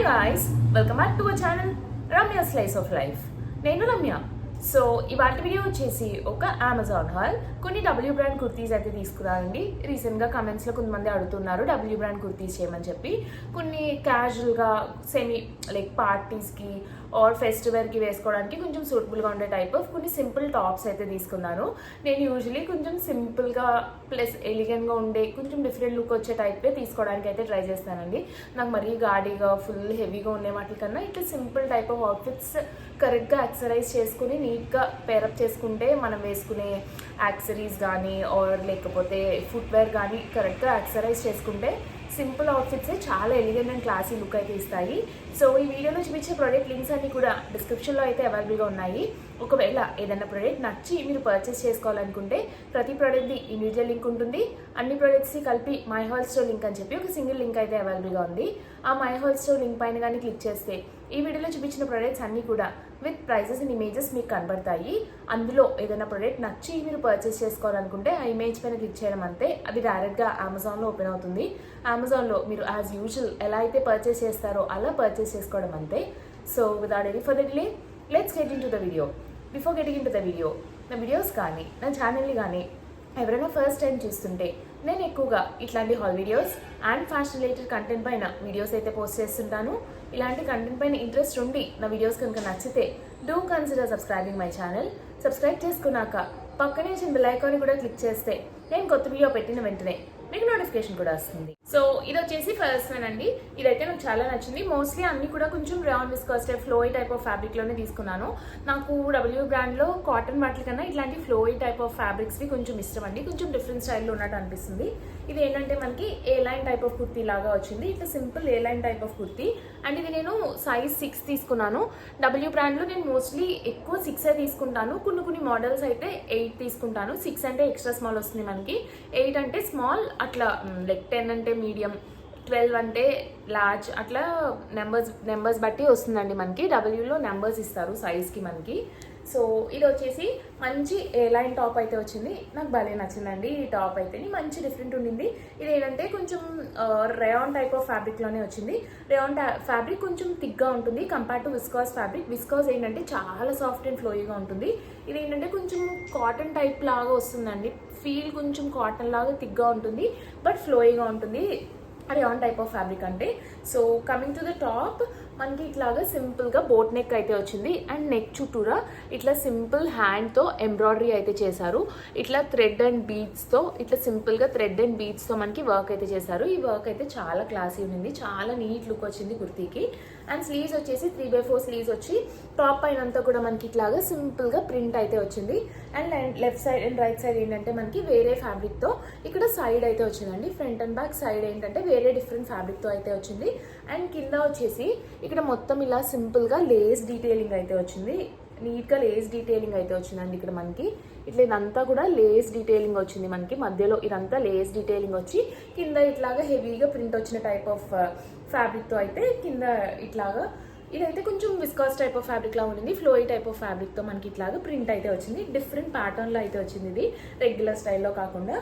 Hi guys, welcome back to our channel Ramya slice of life. నేను Ramya. So ఇవాళ video వచ్చేసి ఒక అమెజాన్ హాల్. కొన్ని డబ్ల్యూ బ్రాండ్ కుర్తీస్ అయితే తీసుకున్నానండి. రీసెంట్గా కమెంట్స్లో కొంతమంది అడుగుతున్నారు డబ్ల్యూ బ్రాండ్ కుర్తీస్ చేయమని చెప్పి. కొన్ని క్యాజువల్గా సెమీ లైక్ పార్టీస్కి ఆర్ ఫెస్టివల్కి వేసుకోవడానికి కొంచెం సూటబుల్గా ఉండే టైప్ ఆఫ్ కొన్ని సింపుల్ టాప్స్ అయితే తీసుకున్నాను. నేను యూజువలీ కొంచెం సింపుల్గా ప్లస్ ఎలిగెంట్గా ఉండే కొంచెం డిఫరెంట్ లుక్ వచ్చే టైపే తీసుకోవడానికి అయితే ట్రై చేస్తానండి. నాకు మరీ గాడీగా ఫుల్ హెవీగా ఉండే వాటి కన్నా ఇట్లా సింపుల్ టైప్ ఆఫ్ అవుట్ఫిట్స్ కరెక్ట్గా యాక్సరైజ్ చేసుకుని నీట్గా పేరప్ చేసుకుంటే మనం వేసుకునే యాక్సరీస్ కానీ ఆర్ లేకపోతే ఫుట్వేర్ కానీ కరెక్ట్గా యాక్సరైజ్ చేసుకుంటే సింపుల్ అవుట్ఫిట్సే చాలా ఎలిగెంట్ అండ్ క్లాసీ లుక్ అయితే ఇస్తాయి. సో ఈ వీడియోలో చూపించే ప్రోడక్ట్ లింక్స్ అన్ని కూడా డిస్క్రిప్షన్లో అయితే అవైలబుల్గా ఉన్నాయి. ఒకవేళ ఏదైనా ప్రోడక్ట్ నచ్చి మీరు పర్చేస్ చేసుకోవాలనుకుంటే ప్రతి ప్రోడక్ట్ది ఇండివిజువల్ లింక్ ఉంటుంది. అన్ని ప్రోడక్ట్స్కి కలిపి మై హాల్ స్టోర్ లింక్ అని చెప్పి ఒక సింగిల్ లింక్ అయితే అవైలబుల్గా ఉంది. ఆ మై హాల్ స్టోర్ లింక్ పైన కానీ క్లిక్ చేస్తే ఈ వీడియోలో చూపించిన ప్రోడక్ట్స్ అన్నీ కూడా విత్ ప్రైజెస్ అండ్ ఇమేజెస్ మీకు కనబడతాయి. అందులో ఏదైనా ప్రోడక్ట్ నచ్చి మీరు పర్చేస్ చేసుకోవాలనుకుంటే ఆ ఇమేజ్ పైన క్లిక్ చేయడం అంతే, అది డైరెక్ట్గా అమెజాన్లో ఓపెన్ అవుతుంది. అమెజాన్లో మీరు యాజ్ యూజువల్ ఎలా అయితే పర్చేస్ చేస్తారో అలా పర్చేస్ చేసుకోవడం అంతే. So without any further delay let's get in to the video. Before getting in to the video, నా వీడియోస్ కానీ నా ఛానల్ని కానీ ఎవరైనా ఫస్ట్ టైం చూస్తుంటే నేను ఎక్కువగా ఇట్లాంటి hall videos and fashion related content పైన వీడియోస్ అయితే పోస్ట్ చేస్తుంటాను. ఇలాంటి కంటెంట్ పైన ఇంట్రెస్ట్ ఉండి నా వీడియోస్ కనుక నచ్చితే do consider subscribing my channel. Subscribe చేసుకున్నాక పక్కనే వచ్చిన బెల్ ఐకాన్ కూడా క్లిక్ చేస్తే నేను కొత్త వీడియో పెట్టిన వెంటనే మీకు నోటిఫికేషన్ కూడా వస్తుంది. సో ఇది వచ్చేసి ఫస్ట్ వన్ అండి. ఇదైతే నాకు చాలా నచ్చింది. మోస్ట్లీ అన్ని కూడా కొంచెం round viscose type flowy type of ఫ్యాబ్రిక్లోనే తీసుకున్నాను. నాకు డబ్ల్యూ బ్రాండ్లో కాటన్ వాటి కన్నా ఇట్లాంటి ఫ్లోయి టైప్ ఆఫ్ ఫ్యాబ్రిక్స్వి కొంచెం ఇష్టం అండి. కొంచెం డిఫరెంట్ స్టైల్లో ఉన్నట్టు అనిపిస్తుంది. ఇది ఏంటంటే మనకి ఏ లైన్ టైప్ ఆఫ్ కుర్తీ లాగా వచ్చింది. ఇట్లా simple A line type of kurti. And ఇది నేను సైజ్ 6 తీసుకున్నాను. డబ్ల్యూ బ్రాండ్లో నేను మోస్ట్లీ ఎక్కువ 6 తీసుకుంటాను. కొన్ని మోడల్స్ అయితే 8 తీసుకుంటాను. 6 అంటే ఎక్స్ట్రా స్మాల్ వస్తుంది మనకి, 8 అంటే స్మాల్, అట్లా లైక్ 10 అంటే మీడియం, 12 అంటే లార్జ్, అట్లా నెంబర్స్ బట్టి వస్తుందండి మనకి. డబ్ల్యూలో నెంబర్స్ ఇస్తారు సైజ్కి మనకి. సో ఇది వచ్చేసి మంచి ఏ లైన్ టాప్ అయితే వచ్చింది. నాకు భలే నచ్చిందండి ఈ టాప్ అయితే. మంచి డిఫరెంట్ ఉండింది. ఇది ఏంటంటే కొంచెం రేయాన్ టైప్ ఆఫ్ ఫ్యాబ్రిక్లోనే వచ్చింది. రేయాన్ ఫ్యాబ్రిక్ కొంచెం థిక్గా ఉంటుంది compare to viscous fabric. Viscous ఏంటంటే చాలా సాఫ్ట్ అండ్ ఫ్లోయిగా ఉంటుంది. ఇది ఏంటంటే కొంచెం కాటన్ టైప్ లాగా వస్తుందండి. ఫీల్ కొంచెం కాటన్ లాగా థిక్గా ఉంటుంది బట్ ఫ్లోయిగా ఉంటుంది రేయాన్ టైప్ ఆఫ్ ఫ్యాబ్రిక్ అంటే. So coming to the top, మనకి ఇట్లాగా సింపుల్గా బోట్ నెక్ అయితే వచ్చింది. అండ్ నెక్ చుట్టూరా ఇట్లా సింపుల్ హ్యాండ్తో ఎంబ్రాయిడరీ అయితే చేశారు. ఇట్లా థ్రెడ్ అండ్ బీడ్స్తో ఇట్లా సింపుల్గా థ్రెడ్ అండ్ బీడ్స్తో మనకి వర్క్ అయితే చేశారు. ఈ వర్క్ అయితే చాలా క్లాసీ ఉంది, చాలా నీట్ లుక్ వచ్చింది కుర్తీకి. అండ్ స్లీవ్స్ వచ్చేసి 3/4 స్లీవ్స్ వచ్చి టాప్ పైన అంతా కూడా మనకి ఇట్లాగా సింపుల్గా ప్రింట్ అయితే వచ్చింది. And left side and right side ఏంటంటే మనకి వేరే ఫ్యాబ్రిక్తో ఇక్కడ సైడ్ అయితే వచ్చిందండి. ఫ్రంట్ అండ్ బ్యాక్ సైడ్ ఏంటంటే వేరే డిఫరెంట్ ఫ్యాబ్రిక్తో అయితే వచ్చింది. అండ్ కింద వచ్చేసి ఇక్కడ మొత్తం ఇలా సింపుల్గా లేస్ డీటెయిలింగ్ అయితే వచ్చింది. నీట్గా లేస్ డీటెయిలింగ్ అయితే వచ్చిందండి ఇక్కడ మనకి. ఇట్లా ఇదంతా కూడా లేస్ డీటెయిలింగ్ వచ్చింది మనకి. మధ్యలో ఇదంతా లేస్ డీటెయిలింగ్ వచ్చి కింద ఇట్లాగా హెవీగా ప్రింట్ వచ్చిన టైప్ ఆఫ్ ఫ్యాబ్రిక్తో అయితే కింద ఇట్లాగా. ఇదైతే కొంచెం విస్కాస్ టైప్ ఆఫ్ ఫ్యాబ్రిక్ లా ఉంది. ఫ్లోయి టైప్ ఆఫ్ ఫ్యాబ్రిక్తో మనకి ఇట్లాగా ప్రింట్ అయితే వచ్చింది. డిఫరెంట్ ప్యాటర్న్లో అయితే వచ్చింది ఇది, రెగ్యులర్ స్టైల్లో కాకుండా.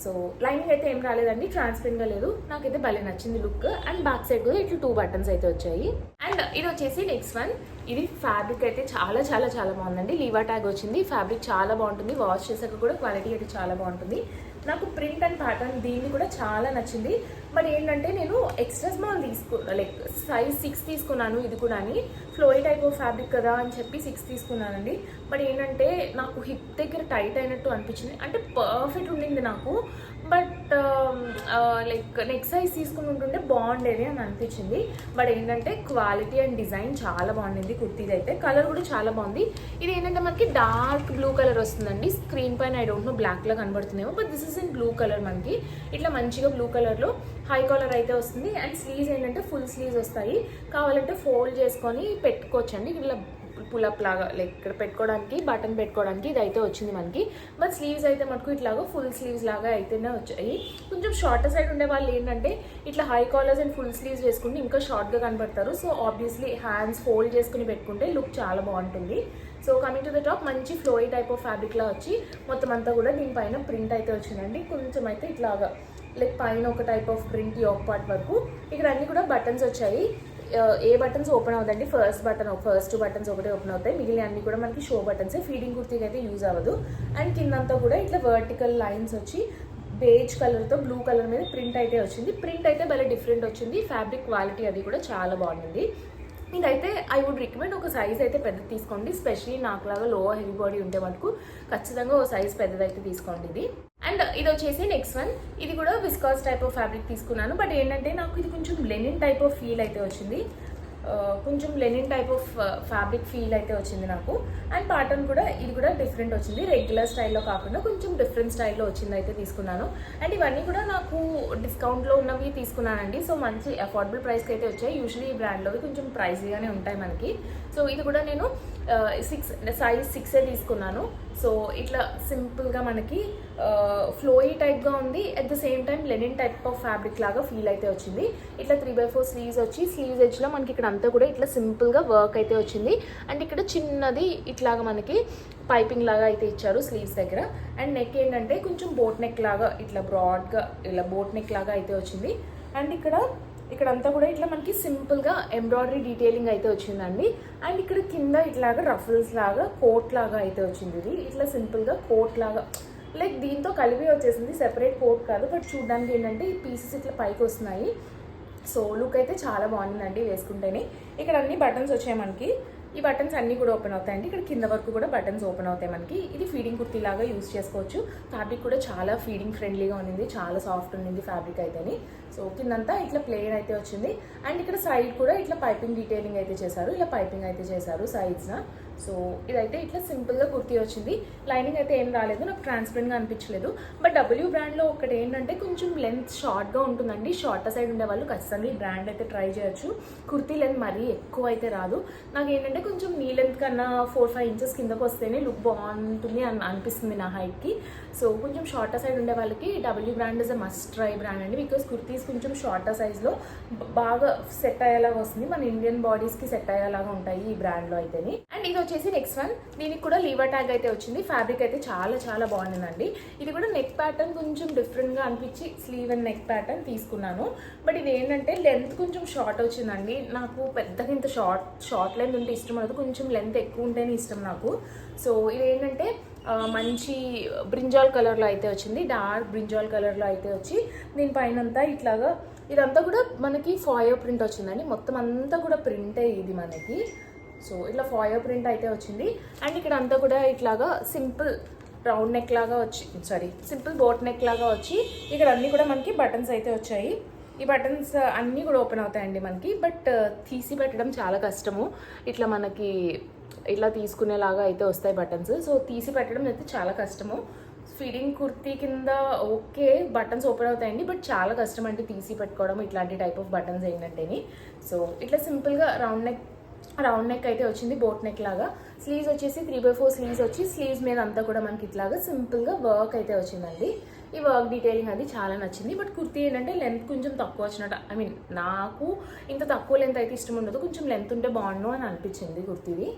సో లైనింగ్ అయితే ఏం రాలేదండి, ట్రాన్స్పరెంట్గా లేదు. నాకైతే భలే నచ్చింది లుక్. అండ్ బ్యాక్ సైడ్ కూడా ఇట్లా 2 బటన్స్ అయితే వచ్చాయి. అండ్ ఇది వచ్చేసి నెక్స్ట్ వన్. ఇది ఫ్యాబ్రిక్ అయితే చాలా చాలా చాలా బాగుందండి. లీవా ట్యాగ్ వచ్చింది. ఫ్యాబ్రిక్ చాలా బాగుంటుంది. వాష్ చేసాక కూడా క్వాలిటీ అయితే చాలా బాగుంటుంది. నాకు ప్రింట్ అండ్ ప్యాటర్న్ దీన్ని కూడా చాలా నచ్చింది. మరి ఏంటంటే నేను ఎక్స్ట్రా స్మాల్ లైక్ సైజ్ 6 తీసుకున్నాను. ఇది కూడా ఫ్లోయి టైప్ ఆఫ్ ఫ్యాబ్రిక్ కదా అని చెప్పి 6 తీసుకున్నానండి. మరి ఏంటంటే నాకు హిప్ దగ్గర టైట్ అయినట్టు అనిపించింది. అంటే పర్ఫెక్ట్ ఉండింది నాకు, బట్ లైక్ నెక్స్ట్ సైజ్ తీసుకుని ఉంటుంటే బాగుండేది అని అనిపించింది. బట్ ఏంటంటే క్వాలిటీ అండ్ డిజైన్ చాలా బాగుండింది కుర్తీది అయితే. కలర్ కూడా చాలా బాగుంది. ఇది ఏంటంటే మనకి డార్క్ బ్లూ కలర్ వస్తుందండి. స్క్రీన్ పైన ఐ డోంట్ నో బ్లాక్లా కనబడుతుందేమో, but this is in blue colour. మనకి ఇట్లా మంచిగా బ్లూ కలర్లో హై కాలర్ అయితే వస్తుంది. అండ్ స్లీవ్స్ ఏంటంటే ఫుల్ స్లీవ్స్ వస్తాయి. కావాలంటే ఫోల్డ్ చేసుకొని పెట్టుకోవచ్చండి. ఇట్లా పులప్ లాగా లైక్ ఇక్కడ పెట్టుకోవడానికి, బటన్ పెట్టుకోవడానికి ఇది అయితే వచ్చింది మనకి. బట్ స్లీవ్స్ అయితే మనకు ఇట్లాగా ఫుల్ స్లీవ్స్ లాగా అయితేనే వచ్చాయి. కొంచెం షార్టర్ సైడ్ ఉండే వాళ్ళు ఏంటంటే ఇట్లా high collars and full sleeves వేసుకుంటే ఇంకా షార్ట్గా కనబడతారు. సో ఆబ్వియస్లీ హ్యాండ్స్ ఫోల్డ్ చేసుకుని పెట్టుకుంటే లుక్ చాలా బాగుంటుంది. So coming to the top, మంచి ఫ్లోయి టైప్ ఆఫ్ ఫ్యాబ్రిక్లా వచ్చి మొత్తం అంతా కూడా దీనిపైన ప్రింట్ అయితే వచ్చిందండి. కొంచెం అయితే ఇట్లాగా లైక్ పైన ఒక type of print yoke part వరకు. ఇక్కడ అన్ని కూడా బటన్స్ వచ్చాయి. ఏ బటన్స్ ఓపెన్ అవుతుందండి, ఫస్ట్ బటన్స్ ఒకటే ఓపెన్ అవుతాయి, మిగిలిన అన్ని కూడా మనకి షో బటన్స్. ఫీడింగ్ కుర్తీకి అయితే యూజ్ అవ్వదు. అండ్ కిందంతా కూడా ఇట్లా వర్టికల్ లైన్స్ వచ్చి బేజ్ కలర్తో బ్లూ కలర్ మీద ప్రింట్ అయితే వచ్చింది. ప్రింట్ అయితే భలే డిఫరెంట్ వచ్చింది. ఫ్యాబ్రిక్ క్వాలిటీ అది కూడా చాలా బాగుంది. ఇదైతే ఐ వుడ్ రికమెండ్ ఒక సైజ్ అయితే పెద్దది తీసుకోండి. స్పెషలీ నాకులాగా లో హెవీ బాడీ ఉంటే మటుకు ఖచ్చితంగా ఓ సైజ్ పెద్దదైతే తీసుకోండి ఇది. అండ్ ఇది వచ్చేసి నెక్స్ట్ వన్. ఇది కూడా విస్కాస్ టైప్ ఆఫ్ ఫ్యాబ్రిక్ తీసుకున్నాను. బట్ ఏంటంటే నాకు ఇది కొంచెం లెనిన్ టైప్ ఆఫ్ ఫీల్ అయితే వచ్చింది. కొంచెం Lenin type of fabric feel అయితే వచ్చింది నాకు. అండ్ ప్యాటర్న్ కూడా ఇది కూడా డిఫరెంట్ వచ్చింది. రెగ్యులర్ స్టైల్లో కాకుండా కొంచెం డిఫరెంట్ స్టైల్లో వచ్చింది అయితే తీసుకున్నాను. అండ్ ఇవన్నీ కూడా నాకు డిస్కౌంట్లో ఉన్నవి తీసుకున్నానండి. సో మంచి అఫోర్డబుల్ ప్రైస్కి అయితే వచ్చాయి. యూజువల్లీ ఈ బ్రాండ్లోవి కొంచెం ప్రైస్గానే ఉంటాయి మనకి. సో ఇది కూడా నేను సైజ్ 6 తీసుకున్నాను. సో ఇట్లా సింపుల్గా మనకి ఫ్లోయీ టైప్గా ఉంది. At the same time Lenin type of fabric లాగా ఫీల్ అయితే వచ్చింది. ఇట్లా 3/4 స్లీవ్స్ వచ్చి స్లీవ్స్ ఎడ్జ్లో మనకి ఇక్కడ అంతా కూడా ఇట్లా సింపుల్గా వర్క్ అయితే వచ్చింది. అండ్ ఇక్కడ చిన్నది ఇట్లాగా మనకి పైపింగ్ లాగా అయితే ఇచ్చారు స్లీవ్స్ దగ్గర. అండ్ నెక్ ఏంటంటే కొంచెం బోట్ నెక్ లాగా ఇట్లా బ్రాడ్గా ఇలా బోట్ నెక్ లాగా అయితే వచ్చింది. అండ్ ఇక్కడంతా కూడా ఇట్లా మనకి సింపుల్గా ఎంబ్రాయిడరీ డీటెయిలింగ్ అయితే వచ్చిందండి. అండ్ ఇక్కడ కింద ఇట్లాగా రఫల్స్ లాగా కోట్ లాగా అయితే వచ్చింది. ఇది ఇట్లా సింపుల్గా కోట్ లాగా లైక్ దీంతో కలిపి వచ్చేసింది, సెపరేట్ కోట్ కాదు. బట్ చూడడానికి ఏంటంటే ఈ పీసెస్ ఇట్లా పైకి వస్తున్నాయి. సో లుక్ అయితే చాలా బాగుందండి వేసుకుంటేనే. ఇక్కడ అన్ని బటన్స్ వచ్చాయి మనకి. ఈ బటన్స్ అన్నీ కూడా ఓపెన్ అవుతాయండి. ఇక్కడ కింద వరకు కూడా బటన్స్ ఓపెన్ అవుతాయి మనకి. ఇది ఫీడింగ్ కుర్తీ లాగా యూజ్ చేసుకోవచ్చు. ఫ్యాబ్రిక్ కూడా చాలా ఫీడింగ్ ఫ్రెండ్లీగా ఉంది, చాలా సాఫ్ట్ ఉంది ఫ్యాబ్రిక్ అయితేని. సో కిందంతా ఇట్లా ప్లెయిన్ అయితే వచ్చింది. అండ్ ఇక్కడ సైడ్ కూడా ఇట్లా పైపింగ్ డీటెయిలింగ్ అయితే చేశారు, ఇలా పైపింగ్ అయితే చేశారు సైడ్స్న. సో ఇదైతే ఇట్లా సింపుల్గా కుర్తీ వచ్చింది. లైనింగ్ అయితే ఏం రాలేదు, నాకు ట్రాన్స్పరెంట్గా అనిపించలేదు. బట్ డబ్ల్యూ బ్రాండ్లో ఒకటి ఏంటంటే కొంచెం లెంత్ షార్ట్గా ఉంటుందండి. షార్టర్ సైడ్ ఉండే వాళ్ళు ఖచ్చితంగా ఈ బ్రాండ్ అయితే ట్రై చేయొచ్చు. కుర్తీ లెంత్ మరీ ఎక్కువ అయితే రాదు. నాకు ఏంటంటే కొంచెం నీ లెంత్ కన్నా 4-5 ఇంచెస్ కిందకు వస్తేనే లుక్ బాగుంటుంది అనిపిస్తుంది నా హైట్కి. సో కొంచెం షార్టర్ సైడ్ ఉండే వాళ్ళకి W brand is a must try brand అండి. బికాస్ కుర్తీస్ కొంచెం షార్టర్ సైజ్లో బాగా సెట్ అయ్యేలాగా వస్తుంది, మన ఇండియన్ బాడీస్కి సెట్ అయ్యేలాగా ఉంటాయి ఈ బ్రాండ్లో అయితేని. అండ్ ఇది వచ్చేసి నెక్స్ట్ వన్. దీనికి కూడా లీవర్ ట్యాగ్ అయితే వచ్చింది. ఫ్యాబ్రిక్ అయితే చాలా చాలా బాగుంటుందండి. ఇది కూడా నెక్ ప్యాటర్న్ కొంచెం డిఫరెంట్గా అనిపించి స్లీవ్ అండ్ నెక్ ప్యాటర్న్ తీసుకున్నాను. బట్ ఇది ఏంటంటే లెంత్ కొంచెం షార్ట్ వచ్చిందండి. నాకు పెద్దగా ఇంత షార్ట్ లెంత్ ఉంటే ఇష్టం ఉండదు, కొంచెం లెంత్ ఎక్కువ ఉంటేనే ఇష్టం నాకు. సో ఇది ఏంటంటే మంచి బ్రింజాల్ కలర్లో అయితే వచ్చింది, డార్క్ బ్రింజాల్ కలర్లో అయితే వచ్చి దీనిపైనంతా ఇట్లాగా ఇదంతా కూడా మనకి ఫాయర్ ప్రింట్ వచ్చిందండి. మొత్తం అంతా కూడా ప్రింటే ఇది మనకి. సో ఇట్లా ఫాయర్ ప్రింట్ అయితే వచ్చింది. అండ్ ఇక్కడ అంతా కూడా ఇట్లాగా సింపుల్ రౌండ్ నెక్ లాగా సింపుల్ బోట్ నెక్ లాగా వచ్చి ఇక్కడ అన్నీ కూడా మనకి బటన్స్ అయితే వచ్చాయి. ఈ బటన్స్ అన్నీ కూడా ఓపెన్ అవుతాయండి మనకి. బట్ తీసి పెట్టడం చాలా కష్టము. ఇట్లా మనకి ఇట్లా తీసుకునేలాగా అయితే వస్తాయి బటన్స్. సో తీసి పెట్టడం అయితే చాలా కష్టము. ఫీడింగ్ కుర్తీ కింద ఓకే బటన్స్ ఓపెన్ అవుతాయండి, బట్ చాలా కష్టం అంటే తీసి పెట్టుకోవడం ఇట్లాంటి టైప్ ఆఫ్ బటన్స్ ఏంటంటేని. సో ఇట్లా సింపుల్గా రౌండ్ నెక్ అయితే వచ్చింది, బోట్ నెక్ లాగా. స్లీవ్స్ వచ్చేసి 3/4 స్లీవ్స్ వచ్చి స్లీవ్స్ మీద అంతా కూడా మనకి ఇట్లాగా సింపుల్గా వర్క్ అయితే వచ్చిందండి. ఈ వర్క్ డీటెయిలింగ్ అది చాలా నచ్చింది. బట్ కుర్తీ ఏంటంటే లెంత్ కొంచెం తక్కువ వచ్చినట్టు, ఐ మీన్ నాకు ఇంత తక్కువ లెంత్ అయితే ఇష్టం ఉండదు, కొంచెం లెంత్ ఉంటే బాగుండు అని అనిపించింది కుర్తీది.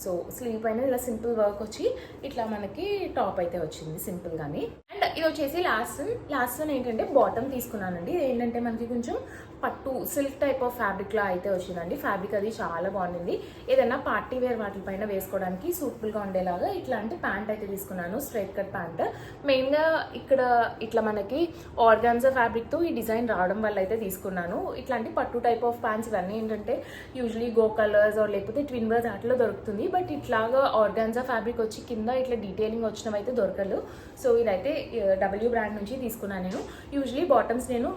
సో స్లీవ్ పైన ఇలా సింపుల్ వర్క్ వచ్చి ఇట్లా మనకి టాప్ అయితే వచ్చింది సింపుల్గాని. అండ్ ఇది వచ్చేసి లాస్ట్ వన్ ఏంటంటే బాటమ్ తీసుకున్నానండి. ఇది ఏంటంటే మనకి కొంచెం పట్టు సిల్క్ టైప్ ఆఫ్ ఫ్యాబ్రిక్లా అయితే వచ్చిందండి. ఫ్యాబ్రిక్ అది చాలా బాగుంది. ఏదైనా పార్టీ వేర్ వాటిపైన వేసుకోవడానికి సూటబుల్గా ఉండేలాగా ఇట్లాంటి ప్యాంట్ అయితే తీసుకున్నాను, స్ట్రైట్ కట్ ప్యాంట్. మెయిన్గా ఇక్కడ ఇట్లా మనకి ఆర్గాన్జా ఫ్యాబ్రిక్తో ఈ డిజైన్ రావడం వల్ల అయితే తీసుకున్నాను. ఇట్లాంటి పట్టు టైప్ ఆఫ్ ప్యాంట్స్ ఇవన్నీ ఏంటంటే యూజువలీ గో కలర్స్ లేకపోతే ట్విన్ వర్స్ వాటిలో దొరుకుతుంది. బట్ ఇట్లాగా ఆర్గాన్జా ఫ్యాబ్రిక్ వచ్చి కింద ఇట్లా డీటెయిలింగ్ వచ్చినవి అయితే దొరకదు. సో ఇదైతే డబ్ల్యూ బ్రాండ్ నుంచి తీసుకున్నాను నేను. యూజువలీ బాటమ్స్ నేను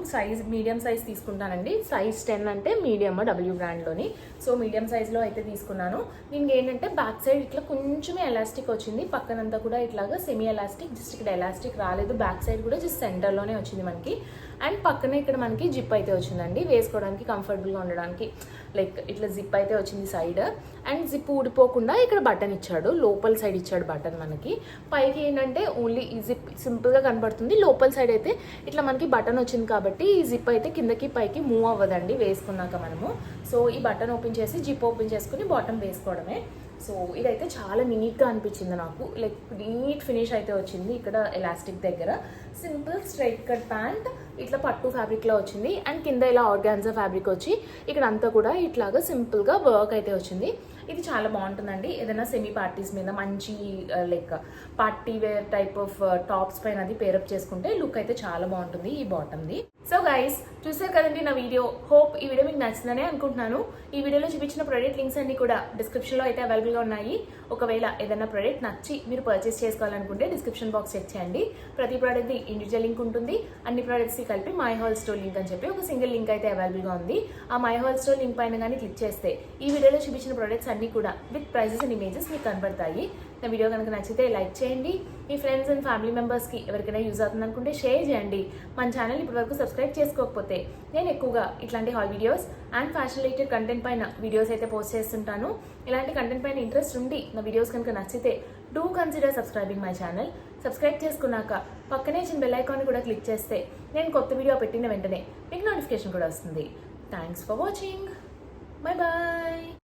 మీడియం సైజ్ తీసుకుంటానండి. సైజ్ 10 అంటే మీడియం డబ్ల్యూ బ్రాండ్లోని. సో మీడియం సైజ్లో అయితే తీసుకున్నాను. దీనికి ఏంటంటే బ్యాక్ సైడ్ ఇట్లా కొంచెమే ఎలాస్టిక్ వచ్చింది, పక్కనంతా కూడా ఇట్లాగా సెమీ ఎలాస్టిక్, జస్ట్ ఇక్కడ ఎలాస్టిక్ రాలేదు. బ్యాక్ సైడ్ కూడా జస్ట్ సెంటర్లోనే వచ్చింది మనకి. అండ్ పక్కనే ఇక్కడ మనకి జిప్ అయితే వచ్చిందండి, వేసుకోవడానికి కంఫర్టబుల్గా ఉండడానికి. లైక్ ఇట్లా జిప్ అయితే వచ్చింది సైడ్. అండ్ జిప్ ఊడిపోకుండా ఇక్కడ బటన్ ఇచ్చాడు, లోపల సైడ్ ఇచ్చాడు బటన్ మనకి. పైకి ఏంటంటే ఓన్లీ ఈ జిప్ సింపుల్గా కనబడుతుంది, లోపల సైడ్ అయితే ఇట్లా మనకి బటన్ వచ్చింది కాబట్టి ఈ జిప్ అయితే కిందకి పైకి మూవ్ అవ్వదండి వేసుకున్నాక మనము. సో ఈ బటన్ ఓపెన్ చేసి జిప్ ఓపెన్ చేసుకుని బాటమ్ వేసుకోవడమే. సో ఇదైతే చాలా నీట్గా అనిపించింది నాకు, లైక్ నీట్ ఫినిష్ అయితే వచ్చింది. ఇక్కడ ఎలాస్టిక్ దగ్గర సింపుల్ స్ట్రైట్ కట్ ప్యాంట్ ఇట్లా పట్టు ఫ్యాబ్రిక్లో వచ్చింది, అండ్ కింద ఇలా ఆర్గాన్జా ఫ్యాబ్రిక్ వచ్చి ఇక్కడ అంతా కూడా ఇట్లాగా సింపుల్గా వర్క్ అయితే వచ్చింది. ఇది చాలా బాగుంటుందండి ఏదైనా సెమీ పార్టీస్ మీద మంచి like party wear type of tops పైన అది పేరప్ చేసుకుంటే లుక్ అయితే చాలా బాగుంటుంది ఈ బాటమ్ది. సో గైస్ చూసారు కదండి నా వీడియో. హోప్ ఈ వీడియో మీకు నచ్చిందనే అనుకుంటున్నాను. ఈ వీడియోలో చూపించిన ప్రోడక్ట్ లింక్స్ అన్ని కూడా డిస్క్రిప్షన్లో అయితే అవైలబుల్గా ఉన్నాయి. ఒకవేళ ఏదైనా ప్రోడక్ట్ నచ్చి మీరు పర్చేస్ చేసుకోవాలనుకుంటే డిస్క్రిప్షన్ బాక్స్ చెక్ చేయండి. ప్రతి ప్రోడక్ట్ది ఇండివిజువల్ లింక్ ఉంటుంది. అన్ని ప్రోడక్ట్స్కి కలిపి మై హాల్ స్టోర్ లింక్ అని చెప్పి ఒక సింగిల్ లింక్ అయితే అవైలబుల్గా ఉంది. ఆ మై హాల్ స్టోర్ లింక్ పైన కానీ క్లిక్ చేస్తే ఈ వీడియోలో చూపించిన ప్రోడక్ట్స్ అన్ని కూడా విత్ ప్రైజెస్ అండ్ ఇమేజెస్ మీకు కనబడతాయి. నా వీడియో కనుక నచ్చితే లైక్ చేయండి. మీ ఫ్రెండ్స్ అండ్ ఫ్యామిలీ మెంబర్స్కి ఎవరికైనా యూజ్ అవుతుంది అనుకుంటే షేర్ చేయండి. మన ఛానల్ ఇప్పటివరకు సబ్స్క్రైబ్ చేసుకోకపోతే నేను ఎక్కువగా ఇట్లాంటి hall videos and fashion related content పైన వీడియోస్ అయితే పోస్ట్ చేస్తుంటాను. ఇలాంటి కంటెంట్ పైన ఇంట్రెస్ట్ ఉండి నా వీడియోస్ కనుక నచ్చితే do consider subscribing my channel. Subscribe చేసుకున్నాక పక్కనే చిన్న బెల్ ఐకాన్ కూడా క్లిక్ చేస్తే నేను కొత్త వీడియో పెట్టిన వెంటనే మీకు నోటిఫికేషన్ కూడా వస్తుంది. Thanks for watching. Bye bye.